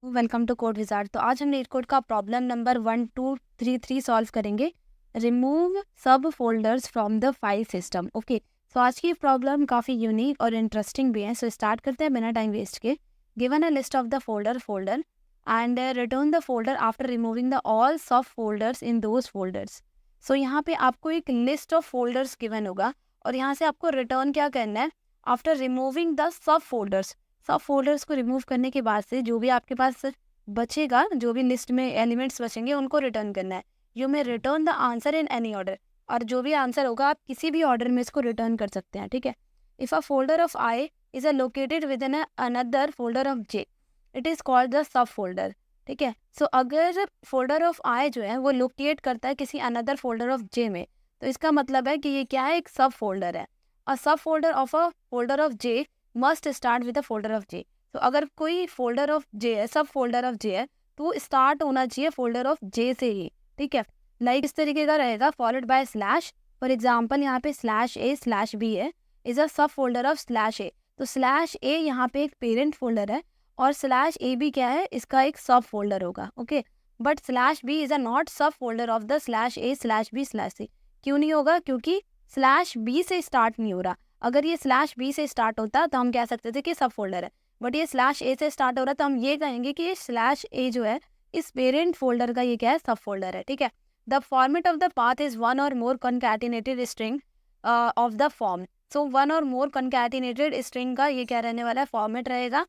Welcome to code wizard. तो आज हम नीट कोड का प्रॉब्लम नंबर 1233 सॉल्व करेंगे। Remove sub folders from the file system. Okay, so आज की प्रॉब्लम काफ़ी यूनिक और इंटरेस्टिंग भी है। सो स्टार्ट करते हैं बिना टाइम वेस्ट के। Given a list of the folder and return the folder after removing the all सब फोल्डर्स इन दोज फोल्डर्स। सो यहाँ पे आपको एक लिस्ट ऑफ फोल्डर्स गिवन होगा और यहाँ से आपको रिटर्न क्या करना है after removing the sub folders को रिमूव करने के बाद से जो भी आपके पास बचेगा, जो भी लिस्ट में एलिमेंट्स बचेंगे उनको रिटर्न करना है। You may return the answer in any order, और जो भी आंसर होगा आप किसी भी ऑर्डर में इसको रिटर्न कर सकते हैं। ठीक है। If a folder of I is a located with in another folder of J, it is called the sub folder. ठीक है। सो अगर फोल्डर ऑफ आई जो है वो लोकेट करता है किसी अनदर फोल्डर ऑफ जे में, तो इसका मतलब है कि ये क्या है, एक सब फोल्डर है। अ सब folder of a folder of J must start with the folder of J. तो अगर कोई फोल्डर ऑफ जे है, सब फोल्डर ऑफ जे है, तो स्टार्ट होना चाहिए फोल्डर ऑफ जे से ही। ठीक है। लाइक इस तरीके का रहेगा, followed by slash. For example यहाँ पे स्लैश ए स्लैश बी है, इज अ सब फोल्डर ऑफ स्लैश ए। तो स्लैश ए यहाँ पे एक पेरेंट फोल्डर है और स्लैश ए बी क्या है, इसका एक सब फोल्डर होगा। Okay, but slash B is a not सब folder of the slash A slash B slash C. क्यों नहीं होगा? क्योंकि स्लैश बी से स्टार्ट नहीं हो रहा। अगर ये स्लैश बी से स्टार्ट होता तो हम कह सकते थे कि सब फोल्डर है, बट ये स्लैश ए से स्टार्ट हो रहा है तो हम ये कहेंगे कि ये स्लैश ए जो है इस पेरेंट फोल्डर का ये क्या है, सब फोल्डर है। ठीक है। The format of the path is one or more concatenated string of the form. So one or more concatenated string का ये क्या रहने वाला है, फॉर्मेट रहेगा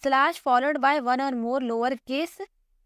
slash followed by one or more lower case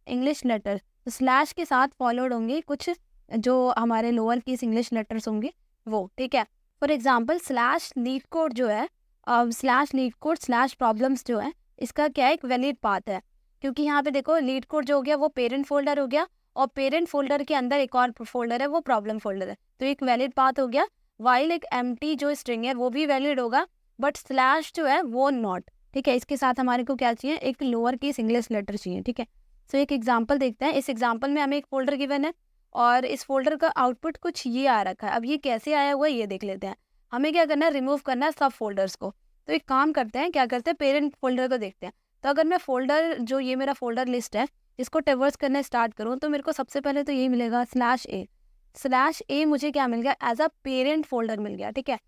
English letter. तो slash के साथ फॉलोड होंगे कुछ जो हमारे लोअर केस इंग्लिश लेटर्स होंगे वो। ठीक है। For example slash leet code जो है, slash leet code slash problems जो है, इसका क्या है, एक वैलिड पाथ है। क्योंकि यहाँ पे देखो लीड कोड जो हो गया वो पेरेंट फोल्डर हो गया और पेरेंट फोल्डर के अंदर एक और फोल्डर है वो प्रॉब्लम फोल्डर है, तो एक वैलिड पाथ हो गया। वाइल एक एम्प्टी जो स्ट्रिंग है वो भी वैलिड होगा, बट स्लैश जो है वो नॉट। ठीक है। इसके साथ हमारे को क्या चाहिए, एक लोअर केस इंग्लिश लेटर चाहिए। ठीक है। सो एक एग्जाम्पल देखते हैं। इस एग्जाम्पल में हमें एक फोल्डर गिवन है और इस फोल्डर का आउटपुट कुछ ये आ रखा है। अब ये कैसे आया हुआ है ये देख लेते हैं। हमें क्या करना है, रिमूव करना है सब फोल्डर्स को। तो एक काम करते हैं, क्या करते हैं, पेरेंट फोल्डर को देखते हैं। तो अगर मैं फोल्डर जो ये मेरा फोल्डर लिस्ट है इसको ट्रैवर्स करना स्टार्ट करूँ तो मेरे को सबसे पहले तो ये मिलेगा स्लैश ए। स्लैश ए मुझे क्या मिल गया, एज अ पेरेंट फोल्डर मिल गया। ठीक है।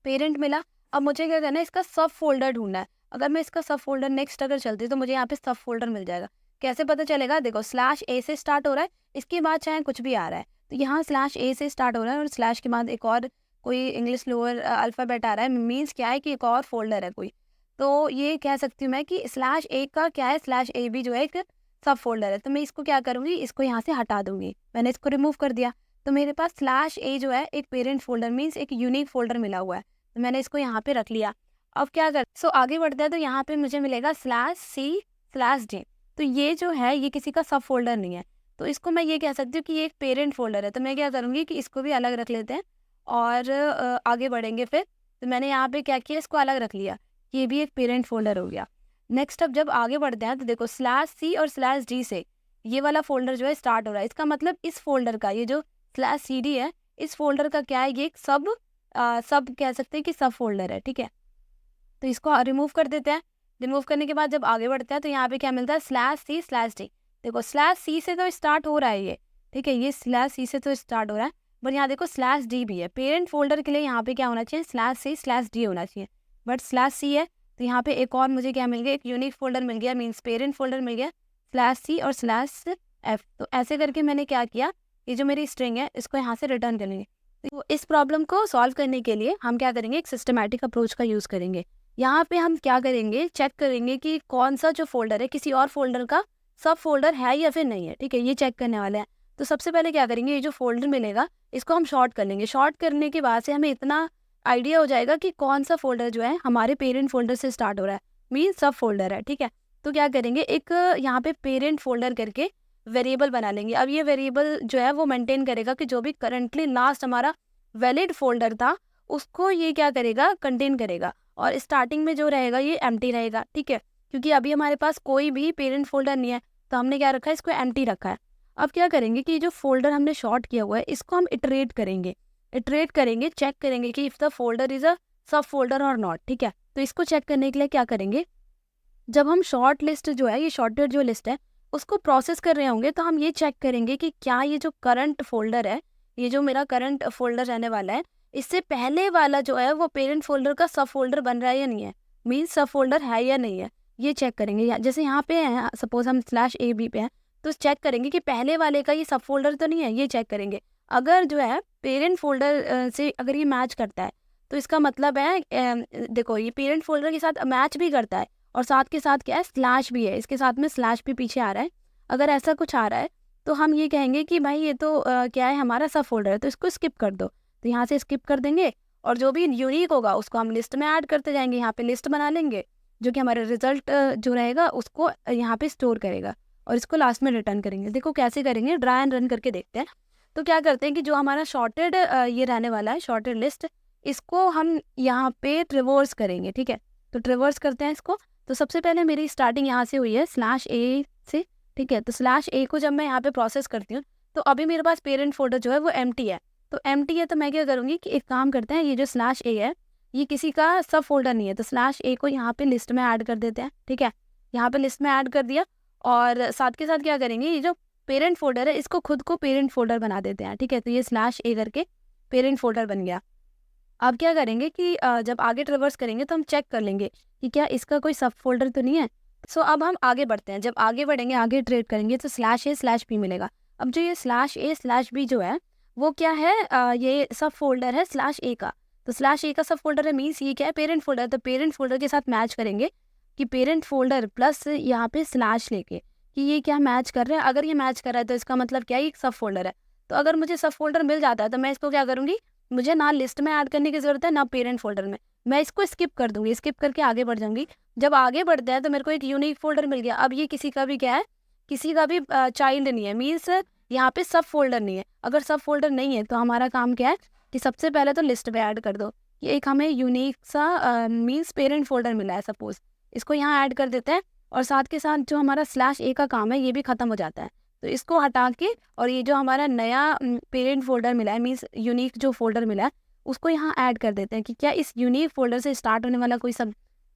पेरेंट मिला। अब मुझे क्या करना है, इसका सब फोल्डर ढूंढना है। अगर मैं इसका सब फोल्डर नेक्स्ट अगर चलती तो मुझे यहाँ पे सब फोल्डर मिल जाएगा। कैसे पता चलेगा? देखो स्लैश ए से स्टार्ट हो रहा है, इसके बाद चाहे कुछ भी आ रहा है, तो यहाँ स्लैश ए से स्टार्ट हो रहा है और स्लैश के बाद एक और कोई इंग्लिश लोअर अल्फ़ाबेट आ रहा है, मीन्स क्या है कि एक और फोल्डर है कोई। तो ये कह सकती हूँ मैं कि स्लैश ए का क्या है, स्लैश ए भी जो है एक सब फोल्डर है। तो मैं इसको क्या करूँगी, इसको यहाँ से हटा दूंगी। मैंने इसको रिमूव कर दिया तो मेरे पास स्लैश ए जो है एक पेरेंट फोल्डर मीन्स एक यूनिक फोल्डर मिला हुआ है, तो मैंने इसको यहाँ पे रख लिया। अब क्या कर आगे बढ़ते हैं तो यहाँ पे मुझे मिलेगा स्लैश सी स्लैश जे। तो ये जो है ये किसी का सब फोल्डर नहीं है, तो इसको मैं ये कह सकती हूँ कि ये एक पेरेंट फोल्डर है। तो मैं क्या करूँगी कि इसको भी अलग रख लेते हैं और आगे बढ़ेंगे फिर। तो मैंने यहाँ पे क्या किया, इसको अलग रख लिया, ये भी एक पेरेंट फोल्डर हो गया। नेक्स्ट अब जब आगे बढ़ते हैं तो देखो स्लैश सी और स्लैश डी से ये वाला फोल्डर जो है स्टार्ट हो रहा है। इसका मतलब इस फोल्डर का ये जो स्लैश सी डी है, इस फोल्डर का क्या है, ये एक सब कह सकते हैं कि सब फोल्डर है। ठीक है। तो इसको रिमूव कर देते हैं। रिमूव करने के बाद जब आगे बढ़ते हैं तो यहाँ पे क्या मिलता है, स्लैश सी स्लैश डी। देखो स्लैश सी से तो स्टार्ट हो रहा है ये, ठीक है, ये स्लैश सी से तो स्टार्ट हो रहा है, बट यहाँ देखो स्लैश डी भी है। पेरेंट फोल्डर के लिए यहाँ पे क्या होना चाहिए, स्लैश सी स्लैश डी होना चाहिए, बट स्लैश सी है। तो यहाँ पे एक और मुझे क्या मिल गया, एक यूनिक फोल्डर मिल गया, मीन्स पेरेंट फोल्डर मिल गया, स्लैश सी और स्लैश एफ। तो ऐसे करके मैंने क्या किया, ये जो मेरी स्ट्रिंग है इसको यहाँ से रिटर्न करेंगे। तो इस प्रॉब्लम को सॉल्व करने के लिए हम क्या करेंगे, एक सिस्टमैटिक अप्रोच का यूज़ करेंगे। यहाँ पे हम क्या करेंगे, चेक करेंगे कि कौन सा जो फोल्डर है किसी और फोल्डर का सब फोल्डर है या फिर नहीं है। ठीक है, ये चेक करने वाले हैं। तो सबसे पहले क्या करेंगे, ये जो फोल्डर मिलेगा इसको हम शॉर्ट कर लेंगे। शॉर्ट करने के बाद से हमें इतना आइडिया हो जाएगा कि कौन सा फोल्डर जो है हमारे पेरेंट फोल्डर से स्टार्ट हो रहा है, मीन सब फोल्डर है। ठीक है। तो क्या करेंगे, एक यहाँ पे पेरेंट फोल्डर करके वेरिएबल बना लेंगे। अब ये वेरिएबल जो है वो मेंटेन करेगा कि जो भी करंटली लास्ट हमारा वैलिड फोल्डर था उसको ये क्या करेगा, कंटेन करेगा, और स्टार्टिंग में जो रहेगा ये एम्प्टी रहेगा। ठीक है। क्योंकि अभी हमारे पास कोई भी पेरेंट फोल्डर नहीं है तो हमने क्या रखा है, इसको एम्प्टी रखा है। अब क्या करेंगे कि जो फोल्डर हमने शॉर्ट किया हुआ है इसको हम इटरेट करेंगे, चेक करेंगे कि if the folder is a सब फोल्डर और नॉट। ठीक है। तो इसको चेक करने के लिए क्या करेंगे, जब हम शॉर्ट लिस्ट जो है, ये शॉर्टेड जो लिस्ट है, उसको प्रोसेस कर रहे होंगे, तो हम ये चेक करेंगे कि क्या ये जो करंट फोल्डर है, ये जो मेरा करंट फोल्डर रहने वाला है, इससे पहले वाला जो है वो पेरेंट फोल्डर का सब फोल्डर बन रहा है या नहीं है, मीन्स सब फोल्डर है या नहीं है, ये चेक करेंगे। जैसे यहाँ पे है, सपोज हम /ab पे हैं, तो चेक करेंगे कि पहले वाले का ये सब फोल्डर तो नहीं है, ये चेक करेंगे। अगर जो है पेरेंट फोल्डर से अगर ये मैच करता है, तो इसका मतलब है देखो ये पेरेंट फोल्डर के साथ मैच भी करता है, और साथ के साथ क्या है, स्लैश भी है, इसके साथ में स्लैश भी पीछे आ रहा है। अगर ऐसा कुछ आ रहा है तो हम ये कहेंगे कि भाई ये तो क्या है, हमारा सब फोल्डर है, तो इसको स्किप कर दो। तो यहाँ से स्किप कर देंगे, और जो भी यूनिक होगा उसको हम लिस्ट में ऐड करते जाएंगे। यहाँ पे लिस्ट बना लेंगे, जो कि हमारा रिजल्ट जो रहेगा उसको यहाँ पे स्टोर करेगा, और इसको लास्ट में रिटर्न करेंगे। देखो कैसे करेंगे, ड्राई एंड रन करके देखते हैं। तो क्या करते हैं कि जो हमारा शॉर्टेड ये रहने वाला है, शॉर्टेड लिस्ट, इसको हम यहाँ पे ट्रिवर्स करेंगे, ठीक है। तो ट्रिवर्स करते हैं इसको। तो सबसे पहले मेरी स्टार्टिंग यहाँ से हुई है /a से, ठीक है। तो /a को जब मैं यहाँ पे प्रोसेस करती हूँ, तो अभी मेरे पास पेरेंट फोल्डर जो है वो एम्प्टी है। तो एम्प्टी है तो मैं क्या करूँगी कि एक काम करते हैं, ये जो /a है ये किसी का सब फोल्डर नहीं है, तो /a को यहाँ पे लिस्ट में ऐड कर देते हैं, ठीक है। यहाँ पे लिस्ट में ऐड कर दिया, और साथ के साथ क्या करेंगे, ये जो पेरेंट फोल्डर है इसको खुद को पेरेंट फोल्डर बना देते हैं, ठीक है। तो ये /a करके पेरेंट फोल्डर बन गया। अब क्या करेंगे कि जब आगे ट्रेवर्स करेंगे तो हम चेक कर लेंगे कि क्या इसका कोई सब फोल्डर तो नहीं है। सो अब हम आगे बढ़ते हैं, जब आगे बढ़ेंगे, आगे ट्रेड करेंगे, तो /a/b मिलेगा। अब जो ये /a/b जो है वो क्या है, ये सब फोल्डर है /a का। तो /a का सब फोल्डर है, मीन्स ये क्या है, पेरेंट फोल्डर। तो पेरेंट फोल्डर के साथ मैच करेंगे कि पेरेंट फोल्डर प्लस यहाँ पे स्लैश लेके कि ये क्या मैच कर रहे हैं। अगर ये मैच कर रहा है तो इसका मतलब क्या है, ये सब फोल्डर है। तो अगर मुझे सब फोल्डर मिल जाता है तो मैं इसको क्या करूँगी, मुझे ना लिस्ट में ऐड करने की जरूरत है ना पेरेंट फोल्डर में, मैं इसको स्किप कर दूंगी, स्किप करके आगे बढ़ जाऊंगी। जब आगे बढ़ते हैं तो मेरे को एक यूनिक फोल्डर मिल गया। अब ये किसी का भी क्या है, किसी का भी चाइल्ड नहीं है, मीन्स यहाँ पे सब फोल्डर नहीं है। अगर सब फोल्डर नहीं है तो हमारा काम क्या है कि सबसे पहले तो लिस्ट पे ऐड कर दो। ये एक हमें यूनिक सा मीन्स पेरेंट फोल्डर मिला है सपोज, इसको यहाँ ऐड कर देते हैं, और साथ के साथ जो हमारा /a का काम है ये भी खत्म हो जाता है। तो इसको हटा के, और ये जो हमारा नया पेरेंट फोल्डर मिला है, मीन्स यूनिक जो फोल्डर मिला है, उसको यहाँ ऐड कर देते हैं कि क्या इस यूनिक फोल्डर से स्टार्ट होने वाला कोई सब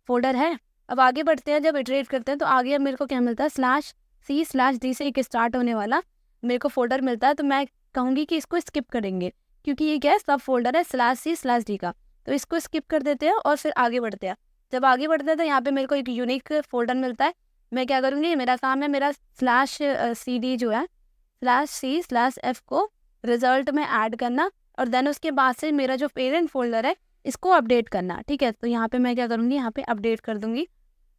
फोल्डर है। अब आगे बढ़ते हैं, जब इटरेट करते हैं तो आगे अब मेरे को क्या मिलता है, /c/d से एक स्टार्ट होने वाला मेरे को फोल्डर मिलता है। तो मैं कहूँगी कि इसको स्किप करेंगे, क्योंकि ये क्या है, सब फोल्डर है /c/d का। तो इसको स्किप कर देते हैं और फिर आगे बढ़ते हैं। जब आगे बढ़ते हैं तो यहाँ पे मेरे को एक यूनिक फोल्डर मिलता है। मैं क्या करूँगी, मेरा काम है मेरा /cd जो है /c/f को रिजल्ट में ऐड करना, और देन उसके बाद से मेरा जो पेरेंट फोल्डर है इसको अपडेट करना, ठीक है। तो यहाँ पे मैं क्या करूँगी, यहाँ पे अपडेट कर दूँगी,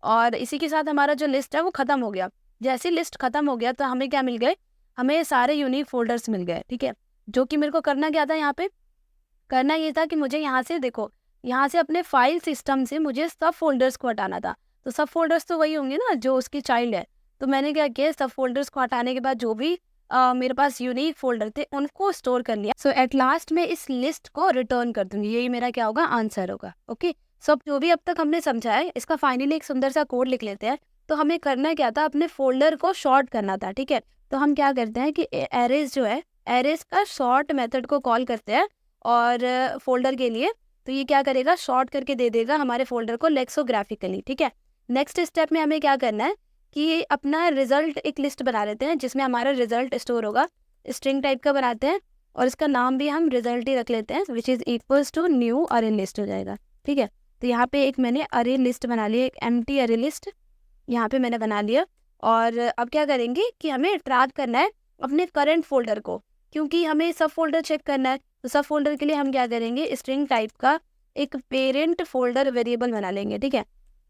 और इसी के साथ हमारा जो लिस्ट है वो ख़त्म हो गया। जैसे लिस्ट ख़त्म हो गया तो हमें क्या मिल गए, हमें सारे यूनिक फोल्डर्स मिल गए, ठीक है। जो कि मेरे को करना क्या था, यहाँ पे करना ये था कि मुझे यहाँ से देखो, यहाँ से अपने फाइल सिस्टम से मुझे सब फोल्डर्स को हटाना था। तो सब फोल्डर्स तो वही होंगे ना जो उसके चाइल्ड है। तो मैंने क्या किया, सब फोल्डर्स को हटाने के बाद जो भी मेरे पास यूनिक फोल्डर थे उनको स्टोर कर लिया। सो एट लास्ट में इस लिस्ट को रिटर्न कर दूंगी, यही मेरा क्या होगा, आंसर होगा। ओके, सो जो भी अब तक हमने समझा है इसका फाइनली एक सुंदर सा कोड लिख लेते हैं। तो हमें करना क्या था, अपने फोल्डर को शॉर्ट करना था, ठीक है। तो हम क्या करते हैं कि एरेज जो है, एरेज का शॉर्ट मेथड को कॉल करते हैं, और फोल्डर के लिए तो ये क्या करेगा, शॉर्ट करके दे देगा हमारे फोल्डर को लेक्सोग्राफिकली, ठीक है। नेक्स्ट स्टेप में हमें क्या करना है कि अपना रिजल्ट एक लिस्ट बना लेते हैं जिसमें हमारा रिजल्ट स्टोर होगा। स्ट्रिंग टाइप का बनाते हैं, और इसका नाम भी हम रिजल्ट ही रख लेते हैं, which is equals to new array list हो जाएगा, ठीक है। तो यहाँ पे एक मैंने अरे लिस्ट बना लिया, एक एम्प्टी अरे लिस्ट यहाँ पे मैंने बना लिया। और अब क्या करेंगे कि हमें ट्रैक करना है अपने करंट फोल्डर को, क्योंकि हमें सब फोल्डर चेक करना है। तो सब फोल्डर के लिए हम क्या करेंगे, स्ट्रिंग टाइप का एक पेरेंट फोल्डर वेरिएबल बना लेंगे, ठीक है।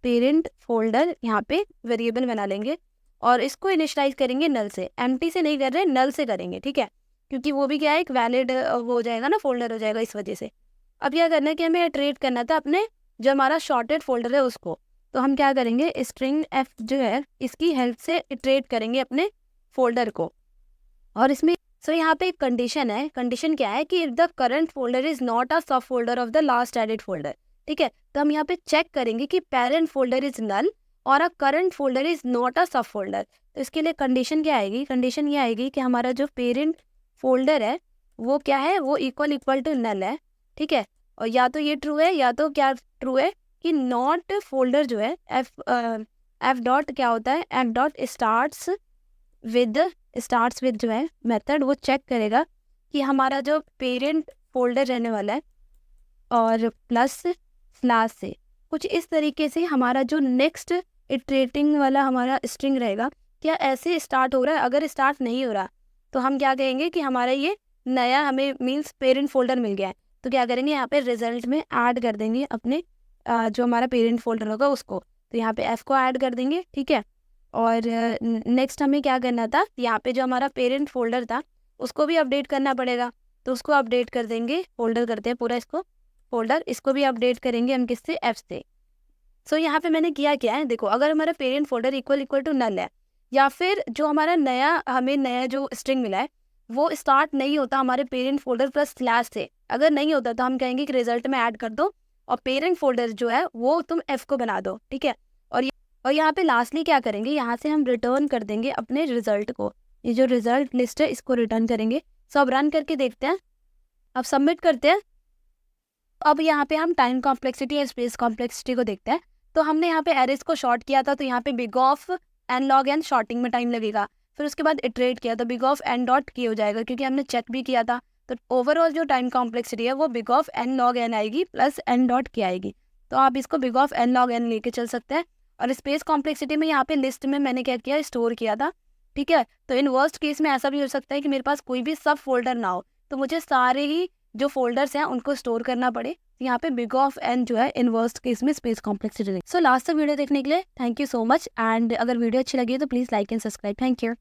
पेरेंट फोल्डर यहाँ पे वेरिएबल बना लेंगे, और इसको इनिशियलाइज करेंगे नल से, एम्प्टी से नहीं कर रहे, नल से करेंगे, ठीक है। क्योंकि वो भी क्या है, एक वैलिड वो हो जाएगा ना, फोल्डर हो जाएगा, इस वजह से। अब क्या करना है कि हमें ट्रेड करना था अपने जो हमारा शॉर्टेड फोल्डर है उसको। तो हम क्या करेंगे, स्ट्रिंग एफ जो है इसकी हेल्प से ट्रेड करेंगे अपने फोल्डर को। और इसमें यहाँ पे एक कंडीशन है, कंडीशन क्या है कि if the current folder is not a सब folder of the last added folder, ठीक है। तो हम यहाँ पे चेक करेंगे कि पेरेंट फोल्डर इज नल और a current folder is not a सब फोल्डर। तो इसके लिए कंडीशन क्या आएगी, कंडीशन ये आएगी कि हमारा जो पेरेंट फोल्डर है वो क्या है, वो इक्वल टू नल है, ठीक है। और या तो ये ट्रू है, या तो क्या ट्रू है कि नॉट फोल्डर जो है एफ डॉट क्या होता है, एफ डॉट स्टार्ट्स विद जो है मेथड, वो चेक करेगा कि हमारा जो पेरेंट फोल्डर रहने वाला है और प्लस स्लैश से कुछ इस तरीके से हमारा जो नेक्स्ट इटरेटिंग वाला हमारा स्ट्रिंग रहेगा, क्या ऐसे स्टार्ट हो रहा है। अगर स्टार्ट नहीं हो रहा तो हम क्या कहेंगे कि हमारा ये नया हमें मीन्स पेरेंट फोल्डर मिल गया है। तो क्या करेंगे, यहाँ पे रिजल्ट में ऐड कर देंगे अपने जो हमारा पेरेंट फोल्डर होगा उसको। तो यहाँ पे एफ को ऐड कर देंगे, ठीक है। और नेक्स्ट हमें क्या करना था, यहाँ पे जो हमारा पेरेंट फोल्डर था उसको भी अपडेट करना पड़ेगा। तो उसको अपडेट कर देंगे, फोल्डर करते हैं पूरा इसको फोल्डर, इसको भी अपडेट करेंगे हम किससे, एफ से। सो यहाँ पे मैंने किया क्या है, देखो अगर हमारा parent folder equal to null है, या फिर जो हमारा हमें नया जो स्ट्रिंग मिला है वो स्टार्ट नहीं होता हमारे पेरेंट फोल्डर प्लस स्लैश से, अगर नहीं होता तो हम कहेंगे कि रिजल्ट में ऐड कर दो और पेरेंट फोल्डर जो है वो तुम एफ को बना दो, ठीक है। और यहाँ पे लास्टली क्या करेंगे, यहाँ से हम रिटर्न कर देंगे अपने रिजल्ट को, ये जो रिजल्ट लिस्ट है इसको रिटर्न करेंगे। सो अब रन करके देखते हैं, अब सबमिट करते हैं। अब यहाँ पे हम टाइम कॉम्प्लेक्सिटी या स्पेस कॉम्प्लेक्सिटी को देखते हैं। तो हमने यहाँ पे एरेस को शॉर्ट किया था, तो यहाँ पे big of n log n sorting में टाइम लगेगा। फिर उसके बाद इटरेट किया तो बिग ऑफ एन डॉट की हो जाएगा, क्योंकि हमने चेक भी किया था। तो ओवरऑल जो टाइम कॉम्प्लेक्सिटी है वो big of n log n आएगी प्लस एन डॉट की आएगी। तो आप इसको big of n log n लेके चल सकते हैं। और स्पेस कॉम्प्लेक्सिटी में यहाँ पे लिस्ट में मैंने क्या किया, स्टोर किया था, ठीक है। तो इन वर्स्ट केस में ऐसा भी हो सकता है कि मेरे पास कोई भी सब फोल्डर ना हो, तो मुझे सारे ही जो फोल्डर्स हैं उनको स्टोर करना पड़े। यहाँ पे बिग ऑफ एन जो है इन वर्स्ट केस में स्पेस कॉम्प्लेक्सिटी। सो लास्ट तक वीडियो देखने के लिए thank you so much, and अगर वीडियो अच्छी लगी तो please like and subscribe. Thank you.